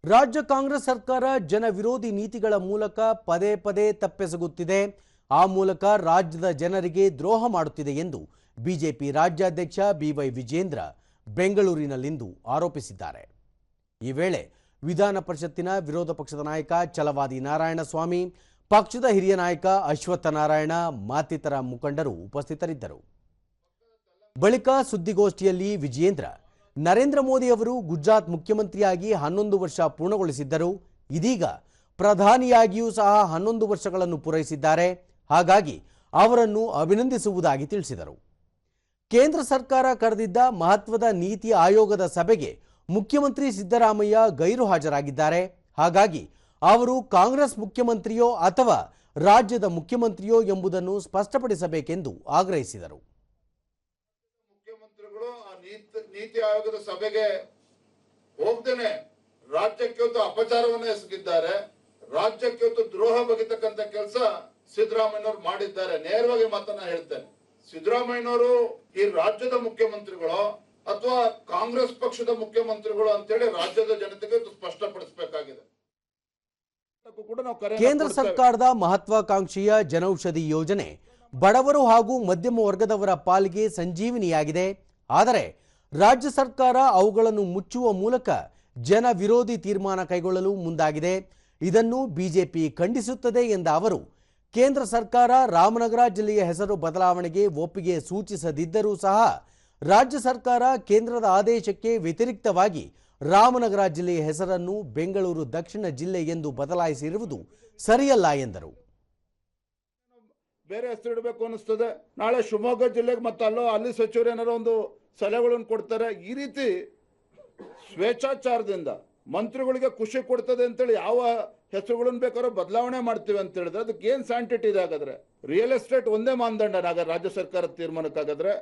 ರಾಜ್ಯ ಕಾಂಗ್ರೆಸ್ ಸರ್ಕಾರ ಜನ ವಿರೋಧಿ ನೀತಿಗಳ ಮೂಲಕ ಪದೇ ಪದೇ ತಪ್ಪೆಸಗುತ್ತಿದೆ. ಆ ಮೂಲಕ ರಾಜ್ಯದ ಜನರಿಗೆ ದ್ರೋಹ ಮಾಡುತ್ತಿದೆ ಎಂದು ಬಿಜೆಪಿ ರಾಜ್ಯಾಧ್ಯಕ್ಷ ಬಿವೈ ವಿಜೇಂದ್ರ ಬೆಂಗಳೂರಿನಲ್ಲಿಂದು ಆರೋಪಿಸಿದ್ದಾರೆ. ಈ ವೇಳೆ ವಿಧಾನ ಪರಿಷತ್ತಿನ ವಿರೋಧ ಪಕ್ಷದ ನಾಯಕ ಛಲವಾದಿ ನಾರಾಯಣಸ್ವಾಮಿ, ಪಕ್ಷದ ಹಿರಿಯ ನಾಯಕ ಅಶ್ವತ್ಥ ನಾರಾಯಣ ಮತ್ತಿತರ ಮುಖಂಡರು ಉಪಸ್ಥಿತರಿದ್ದರು. ಬಳಿಕ ಸುದ್ದಿಗೋಷ್ಠಿಯಲ್ಲಿ ವಿಜೇಂದ್ರ, ನರೇಂದ್ರ ಮೋದಿ ಅವರು ಗುಜರಾತ್ ಮುಖ್ಯಮಂತ್ರಿಯಾಗಿ 11 ವರ್ಷ ಪೂರ್ಣಗೊಳಿಸಿದ್ದರು. ಇದೀಗ ಪ್ರಧಾನಿಯಾಗಿಯೂ ಸಹ 11 ವರ್ಷಗಳನ್ನು ಪೂರೈಸಿದ್ದಾರೆ. ಹಾಗಾಗಿ ಅವರನ್ನು ಅಭಿನಂದಿಸುವುದಾಗಿ ತಿಳಿಸಿದರು. ಕೇಂದ್ರ ಸರ್ಕಾರ ಕರೆದಿದ್ದ ಮಹತ್ವದ ನೀತಿ ಆಯೋಗದ ಸಭೆಗೆ ಮುಖ್ಯಮಂತ್ರಿ ಸಿದ್ದರಾಮಯ್ಯ ಗೈರು ಹಾಜರಾಗಿದ್ದಾರೆ. ಹಾಗಾಗಿ ಅವರು ಕಾಂಗ್ರೆಸ್ ಮುಖ್ಯಮಂತ್ರಿಯೋ ಅಥವಾ ರಾಜ್ಯದ ಮುಖ್ಯಮಂತ್ರಿಯೋ ಎಂಬುದನ್ನು ಸ್ಪಷ್ಟಪಡಿಸಬೇಕೆಂದು ಆಗ್ರಹಿಸಿದರು. ಮುಖ್ಯಮಂತ್ರಿಗಳು ಆ ನೀತಿ ಆಯೋಗದ ಸಭೆಗೆ ಹೋಗ್ದೇನೆ ರಾಜ್ಯಕ್ಕೆ ಅಪಚಾರವನ್ನು ಎಸಗಿದ್ದಾರೆ. ರಾಜ್ಯಕ್ಕೆ ದ್ರೋಹ ಬಗೆತಕ್ಕಂತ ಕೆಲಸ ಸಿದ್ದರಾಮಯ್ಯನವರು ಮಾಡಿದ್ದಾರೆ. ನೇರವಾಗಿ ಮಾತನ್ನ ಹೇಳ್ತೇನೆ, ಸಿದ್ದರಾಮಯ್ಯನವರು ಈ ರಾಜ್ಯದ ಮುಖ್ಯಮಂತ್ರಿಗಳು ಅಥವಾ ಕಾಂಗ್ರೆಸ್ ಪಕ್ಷದ ಮುಖ್ಯಮಂತ್ರಿಗಳು ಅಂತೇಳಿ ರಾಜ್ಯದ ಜನತೆಗೆ ಸ್ಪಷ್ಟಪಡಿಸಬೇಕಾಗಿದೆ. ಕೇಂದ್ರ ಸರ್ಕಾರದ ಮಹತ್ವಾಕಾಂಕ್ಷೆಯ ಜನೌಷಧಿ ಯೋಜನೆ ಬಡವರು ಹಾಗೂ ಮಧ್ಯಮ ವರ್ಗದವರ ಪಾಲಿಗೆ ಸಂಜೀವಿನಿಯಾಗಿದೆ. ಆದರೆ ರಾಜ್ಯ ಸರ್ಕಾರ ಅವುಗಳನ್ನು ಮುಚ್ಚುವ ಮೂಲಕ ಜನ ವಿರೋಧಿ ತೀರ್ಮಾನ ಕೈಗೊಳ್ಳಲು ಮುಂದಾಗಿದೆ. ಇದನ್ನು ಬಿಜೆಪಿ ಖಂಡಿಸುತ್ತದೆ ಎಂದ ಅವರು, ಕೇಂದ್ರ ಸರ್ಕಾರ ರಾಮನಗರ ಜಿಲ್ಲೆಯ ಹೆಸರು ಬದಲಾವಣೆಗೆ ಒಪ್ಪಿಗೆ ಸೂಚಿಸದಿದ್ದರೂ ಸಹ ರಾಜ್ಯ ಸರ್ಕಾರ ಕೇಂದ್ರದ ಆದೇಶಕ್ಕೆ ವ್ಯತಿರಿಕ್ತವಾಗಿ ರಾಮನಗರ ಜಿಲ್ಲೆಯ ಹೆಸರನ್ನು ಬೆಂಗಳೂರು ದಕ್ಷಿಣ ಜಿಲ್ಲೆ ಎಂದು ಬದಲಾಯಿಸಿರುವುದು ಸರಿಯಲ್ಲ ಎಂದರು. ಬೇರೆ ಹೆಸರು ಇಡಬೇಕು ಅನಿಸ್ತದೆ. ನಾಳೆ ಶಿವಮೊಗ್ಗ ಜಿಲ್ಲೆಗೆ ಮತ್ತೆ ಅಲ್ಲಿ ಸಚಿವರು ಏನಾರ ಒಂದು ಸಲಹೆಗಳನ್ನು ಕೊಡ್ತಾರೆ. ಈ ರೀತಿ ಸ್ವೇಚ್ಛಾಚಾರದಿಂದ ಮಂತ್ರಿಗಳಿಗೆ ಖುಷಿ ಕೊಡ್ತದೆ ಅಂತೇಳಿ ಯಾವ ಹೆಸರುಗಳನ್ನು ಬೇಕಾದ್ರೂ ಬದಲಾವಣೆ ಮಾಡ್ತೀವಿ ಅಂತ ಹೇಳಿದ್ರೆ ಅದಕ್ಕೆ ಏನ್ ಸ್ಯಾಂಟಿಟಿ ಇದೆ? ಹಾಗಾದ್ರೆ ರಿಯಲ್ ಎಸ್ಟೇಟ್ ಒಂದೇ ಮಾನದಂಡ ರಾಜ್ಯ ಸರ್ಕಾರದ ತೀರ್ಮಾನಕ್ಕಾಗಾದ್ರೆ?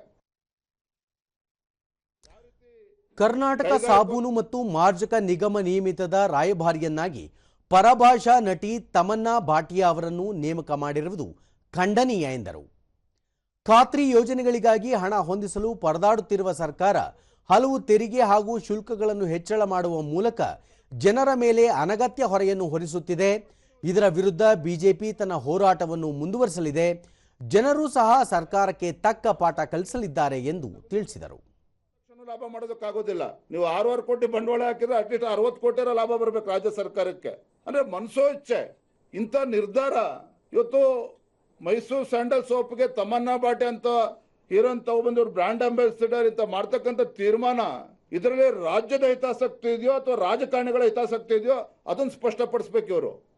ಕರ್ನಾಟಕ ಸಾಬೂನು ಮತ್ತು ಮಾರ್ಜಕ ನಿಗಮ ನಿಯಮಿತದ ರಾಯಭಾರಿಯನ್ನಾಗಿ ಪರಭಾಷಾ ನಟಿ ತಮನ್ನಾ ಭಾಟಿಯಾ ಅವರನ್ನು ನೇಮಕ ಮಾಡಿರುವುದು ಖಂಡನೀಯ ಎಂದರು. ಖಾತ್ರಿ ಯೋಜನೆಗಳಿಗಾಗಿ ಹಣ ಹೊಂದಿಸಲು ಪರದಾಡುತ್ತಿರುವ ಸರ್ಕಾರ ಹಲವು ತೆರಿಗೆ ಹಾಗೂ ಶುಲ್ಕಗಳನ್ನು ಹೆಚ್ಚಳ ಮಾಡುವ ಮೂಲಕ ಜನರ ಮೇಲೆ ಅನಗತ್ಯ ಹೊರೆಯನ್ನು ಹೊರಿಸುತ್ತಿದೆ. ಇದರ ವಿರುದ್ಧ ಬಿಜೆಪಿ ತನ್ನ ಹೋರಾಟವನ್ನು ಮುಂದುವರಿಸಲಿದೆ. ಜನರು ಸಹ ಸರ್ಕಾರಕ್ಕೆ ತಕ್ಕ ಪಾಠ ಕಲಿಸಲಿದ್ದಾರೆ ಎಂದು ತಿಳಿಸಿದರು. ಲಾಭ ಮಾಡೋದಕ್ಕಾಗೋದಿಲ್ಲ. ನೀವು 6 ಕೋಟಿ ಬಂಡವಾಳ ಹಾಕಿದ್ರೆ ಅಟ್ಲೀಸ್ಟ್ 60 ಕೋಟಿ ಲಾಭ ಬರಬೇಕು ರಾಜ್ಯ ಸರ್ಕಾರಕ್ಕೆ. ಅಂದ್ರೆ ಮನಸೋ ಇಚ್ಛೆ ಇಂಥ ನಿರ್ಧಾರ. ಇವತ್ತು ಮೈಸೂರು ಸ್ಯಾಂಡಲ್ ಸೋಪ್ಗೆ ತಮನ್ನಾ ಭಾಟಿ ಅಂತ ಹೀರೋನ್ ತಗೊಬಂದವ್ರು ಬ್ರಾಂಡ್ ಅಂಬಾಸಿಡರ್ ಅಂತ ಮಾಡ್ತಕ್ಕಂಥ ತೀರ್ಮಾನ, ಇದರಲ್ಲಿ ರಾಜ್ಯದ ಹಿತಾಸಕ್ತಿ ಇದೆಯೋ ಅಥವಾ ರಾಜಕಾರಣಿಗಳ ಹಿತಾಸಕ್ತಿ ಇದೆಯೋ ಅದನ್ನು ಸ್ಪಷ್ಟಪಡಿಸ್ಬೇಕು ಇವರು.